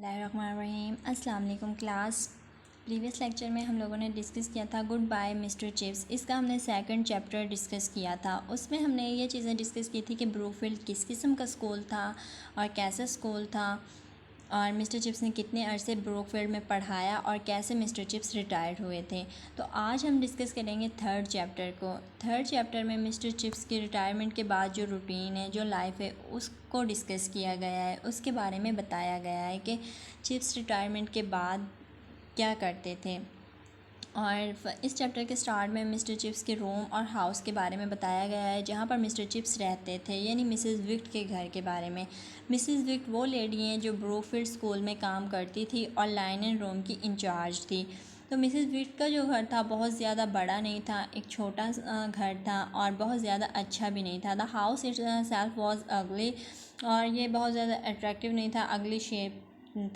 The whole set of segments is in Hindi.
बिस्मिल्लाहिर्रहमानिर्रहीम। अस्सलाम वालेकुम क्लास। प्रीवियस लेक्चर में हम लोगों ने डिस्कस किया था गुड बाय मिस्टर चिप्स। इसका हमने सेकंड चैप्टर डिस्कस किया था। उसमें हमने ये चीज़ें डिस्कस की थी कि ब्रूकफील्ड किस किस्म का स्कूल था और कैसा स्कूल था, और मिस्टर चिप्स ने कितने अरसे ब्रूकफील्ड में पढ़ाया और कैसे मिस्टर चिप्स रिटायर्ड हुए थे। तो आज हम डिस्कस करेंगे थर्ड चैप्टर को। थर्ड चैप्टर में मिस्टर चिप्स की रिटायरमेंट के बाद जो रूटीन है, जो लाइफ है, उसको डिस्कस किया गया है। उसके बारे में बताया गया है कि चिप्स रिटायरमेंट के बाद क्या करते थे। और इस चैप्टर के स्टार्ट में मिस्टर चिप्स के रूम और हाउस के बारे में बताया गया है जहाँ पर मिस्टर चिप्स रहते थे, यानी मिसेस विक्ट के घर के बारे में। मिसेस विक्ट वो लेडी हैं जो ब्रूकफील्ड स्कूल में काम करती थी और लाइनन रूम की इंचार्ज थी। तो मिसेस विक्ट का जो घर था बहुत ज़्यादा बड़ा नहीं था, एक छोटा घर था और बहुत ज़्यादा अच्छा भी नहीं था। The house it self was अगली, और ये बहुत ज़्यादा अट्रैक्टिव नहीं था, अगली शेप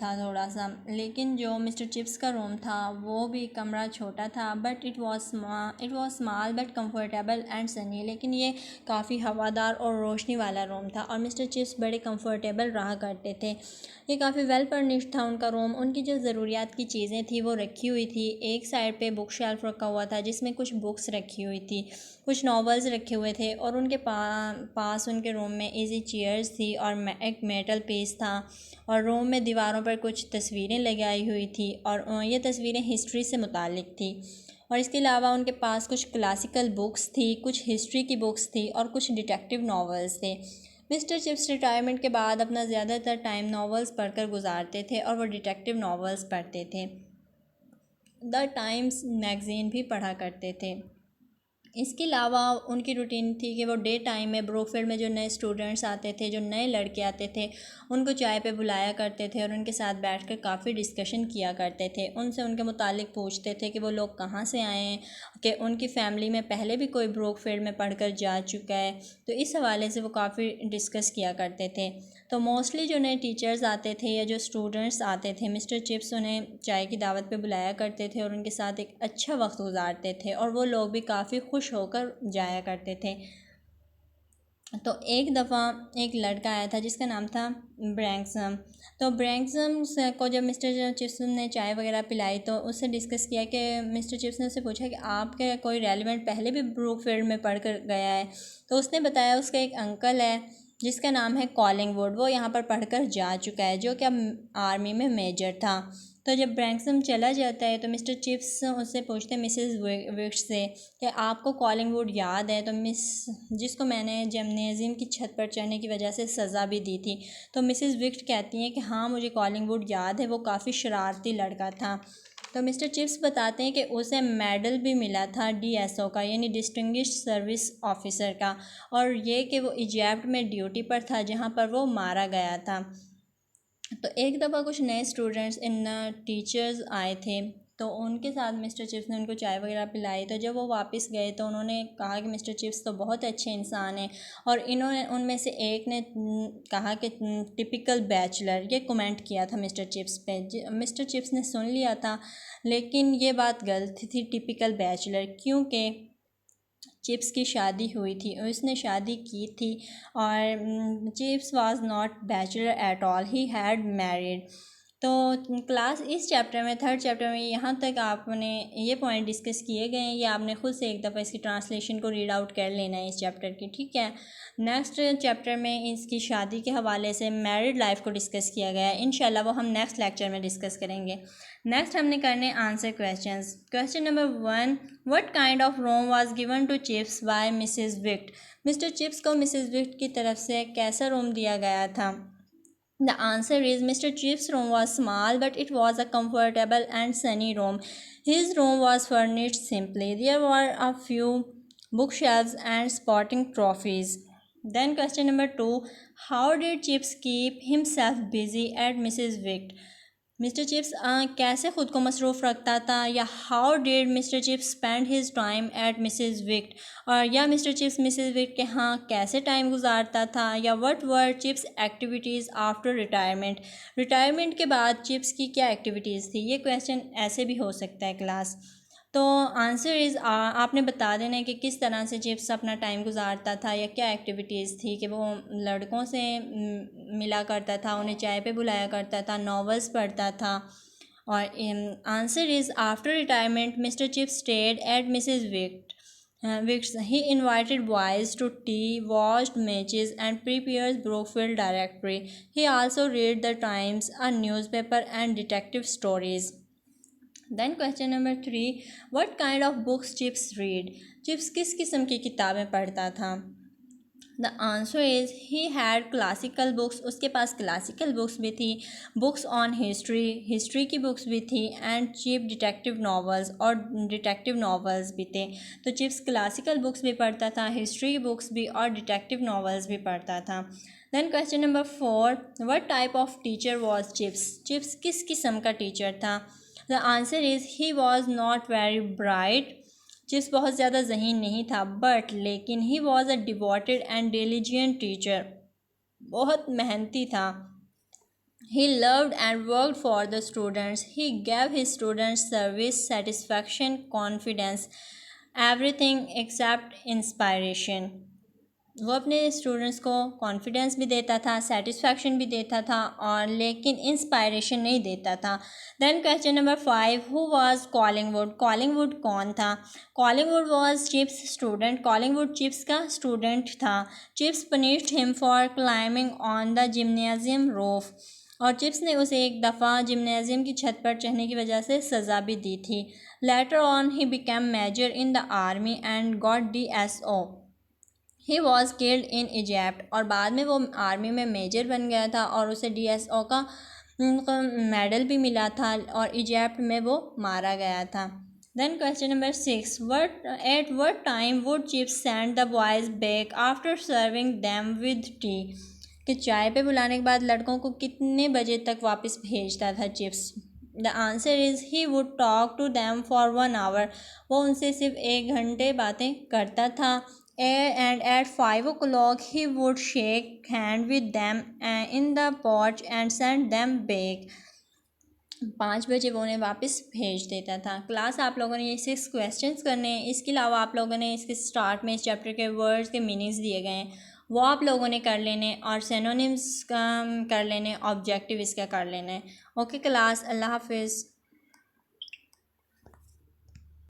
था थोड़ा सा। लेकिन जो मिस्टर चिप्स का रूम था वो भी कमरा छोटा था, but it was small but comfortable and Sunny. लेकिन ये काफ़ी हवादार और रोशनी वाला रूम था और मिस्टर चिप्स बड़े कंफर्टेबल रहा करते थे। ये काफ़ी वेल फर्निश्ड था उनका रूम। उनकी जो ज़रूरियात की चीज़ें थी वो रखी हुई थी। एक साइड पे बुक शेल्फ रखा हुआ था जिसमें कुछ बुक्स रखी हुई थी, कुछ नॉवेल्स रखे हुए थे, और उनके पास उनके रूम में इजी चेयर्स थी और एक मेटल पीस था, और रूम में दीवारों पर कुछ तस्वीरें लगाई हुई थी और ये तस्वीरें हिस्ट्री से मुतालिक थी। और इसके अलावा उनके पास कुछ क्लासिकल बुक्स थी, कुछ हिस्ट्री की बुक्स थी और कुछ डिटेक्टिव नॉवेल्स थे। मिस्टर चिप्स रिटायरमेंट के बाद अपना ज़्यादातर टाइम नॉवेल्स पढ़कर गुजारते थे और वो डिटेक्टिव नॉवेल्स पढ़ते थे। द टाइम्स मैगज़ीन भी पढ़ा करते थे। इसके अलावा उनकी रूटीन थी कि वो डे टाइम में ब्रूकफील्ड में जो नए स्टूडेंट्स आते थे, जो नए लड़के आते थे, उनको चाय पे बुलाया करते थे और उनके साथ बैठकर काफ़ी डिस्कशन किया करते थे। उनसे उनके मुतालिक पूछते थे कि वो लोग कहाँ से आए हैं, कि उनकी फ़ैमिली में पहले भी कोई ब्रूकफील्ड में पढ़कर जा चुका है। तो इस हवाले से वो काफ़ी डिस्कस किया करते थे। तो मोस्टली जो नए टीचर्स आते थे या जो स्टूडेंट्स आते थे, मिस्टर चिप्स उन्हें चाय की दावत पे बुलाया करते थे और उनके साथ एक अच्छा वक्त गुजारते थे और वो लोग भी काफ़ी खुश होकर जाया करते थे। तो एक दफ़ा एक लड़का आया था जिसका नाम था ब्रैंक्सम। तो ब्रैंक्सम को जब मिस्टर चिप्स ने चाय वगैरह पिलाई तो उससे डिस्कस किया कि मिस्टर चिप्स ने उससे पूछा कि आपके कोई रेलिवेंट पहले भी ब्रूकफील्ड में पढ़ कर गया है। तो उसने बताया उसका एक अंकल है जिसका नाम है कॉलिंगवुड, वो यहाँ पर पढ़कर जा चुका है, जो कि अब आर्मी में मेजर था। तो जब ब्रैंक्सम चला जाता है तो मिस्टर चिप्स उससे पूछते हैं मिसेस विक्ट से कि आपको कॉलिंगवुड याद है, तो जिसको मैंने जिम्नेजियम की छत पर चढ़ने की वजह से सज़ा भी दी थी। तो मिसेस विक्ट कहती हैं कि हाँ, मुझे कॉलिंगवुड याद है, वो काफ़ी शरारती लड़का था। तो मिस्टर चिप्स बताते हैं कि उसे मेडल भी मिला था DSO का, यानी डिस्टिंग्विश्ड सर्विस ऑफिसर का, और ये कि वो इजिप्ट में ड्यूटी पर था जहाँ पर वो मारा गया था। तो एक दफ़ा कुछ नए स्टूडेंट्स इन टीचर्स आए थे तो उनके साथ मिस्टर चिप्स ने उनको चाय वगैरह पिलाई। तो जब वो वापस गए तो उन्होंने कहा कि मिस्टर चिप्स तो बहुत अच्छे इंसान हैं, और इन्होंने उनमें से एक ने कहा कि टिपिकल बैचलर, ये कमेंट किया था मिस्टर चिप्स पे। मिस्टर चिप्स ने सुन लिया था, लेकिन ये बात गलत थी टिपिकल बैचलर, क्योंकि चिप्स की शादी हुई थी, उसने शादी की थी, और chips was not bachelor at all, he had married. तो क्लास इस चैप्टर में, थर्ड चैप्टर में यहाँ तक आपने ये पॉइंट डिस्कस किए गए हैं। ये आपने खुद से एक दफ़ा इसकी ट्रांसलेशन को रीड आउट कर लेना है इस चैप्टर की, ठीक है। नेक्स्ट चैप्टर में इसकी शादी के हवाले से मैरिड लाइफ को डिस्कस किया गया है। इंशाल्लाह वो हम नेक्स्ट लेक्चर में डिस्कस करेंगे। नेक्स्ट हमने करने answer questions. Question number 1, what kind of room was given to Chips by Mrs Wickett. Mr Chips को मिसेस विक्ट की तरफ से कैसा रूम दिया गया था। The answer is Mr. Chips' room was small, but it was a comfortable and sunny room. His room was furnished simply. There were a few bookshelves and sporting trophies. Then question number 2, how did Chips keep himself busy at Mrs. Wick? Mr Chips कैसे ख़ुद को मसरूफ़ रखता था, या how did Mr Chips spend his time at Mrs Wickett, और या मिस्टर चिप्स मिसेस विक्ट के यहाँ कैसे टाइम गुजारता था, या what were chips activities after retirement, retirement के बाद चिप्स की क्या एक्टिविटीज़ थी। ये क्वेश्चन ऐसे भी हो सकता है क्लास। तो आंसर इज़ आपने बता देना है कि किस तरह से चिप्स अपना टाइम गुजारता था या क्या एक्टिविटीज़ थी कि वो लड़कों से मिला करता था, उन्हें चाय पे बुलाया करता था, नॉवेल्स पढ़ता था। और answer is after retirement mister chips stayed at Mrs Wicks. He invited boys to tea, watched matches, and prepares Brookfield directory. He also read the Times, a newspaper, and detective stories. Then question number 3, what kind of books Chips read? Chips किस किस्म की किताबें पढ़ता था? The answer is he had classical books, उसके पास क्लासिकल बुक्स भी थी, बुक्स ऑन हिस्ट्री की बुक्स भी थी, एंड चीप डिटेक्टिव नॉवेल्स, और डिटेक्टिव नॉवेल्स भी थे। तो चिप्स क्लासिकल बुक्स भी पढ़ता था, हिस्ट्री की बुक्स भी और डिटेक्टिव नॉवेल्स भी पढ़ता था। Then question number 4, what type of teacher was Chips? Chips किस किस्म का टीचर था? The answer is he was not very bright, Chips बहुत ज़्यादा ज़हीन नहीं था, बट लेकिन he was a devoted and diligent teacher, बहुत मेहनती था। He loved and worked for the students, he gave his students service, satisfaction, confidence, everything except inspiration. वो अपने स्टूडेंट्स को कॉन्फिडेंस भी देता था, सेटिस्फैक्शन भी देता था, और लेकिन इंस्पायरेशन नहीं देता था। Then question number 5, who was Collingwood? Collingwood कौन था? Collingwood was Chips student, Collingwood Chips का स्टूडेंट था। Chips punished him for climbing on the gymnasium roof, और चिप्स ने उसे एक दफ़ा जिम्नेजियम की छत पर चढ़ने की वजह से सज़ा भी दी थी। Later on he became major in the army and got DSO। He was killed in Egypt, और बाद में वो आर्मी में मेजर बन गया था और उसे DSO का मेडल भी मिला था, और इजिप्ट में वो मारा गया था। Then question number 6, what time would Chips send the boys back after serving them with tea? कि चाय पे बुलाने के बाद लड़कों को कितने बजे तक वापस भेजता था Chips? The answer is he would talk to them for 1 hour, वो उनसे सिर्फ 1 घंटे बातें करता था। And at 5 o'clock he would shake hand with them in the porch and send them back. 5 बजे वो उन्हें वापस भेज देता था। क्लास आप लोगों ने ये 6 क्वेश्चंस करने हैं, इसके अलावा आप लोगों ने इसके स्टार्ट में इस चैप्टर के वर्ड्स के मीनिंग्स दिए गए हैं, वो आप लोगों ने कर लेने, और सिनोनिम्स का कर लेने, ऑब्जेक्टिव इसका कर लेना है। ओके क्लास, अल्लाह हाफिज़।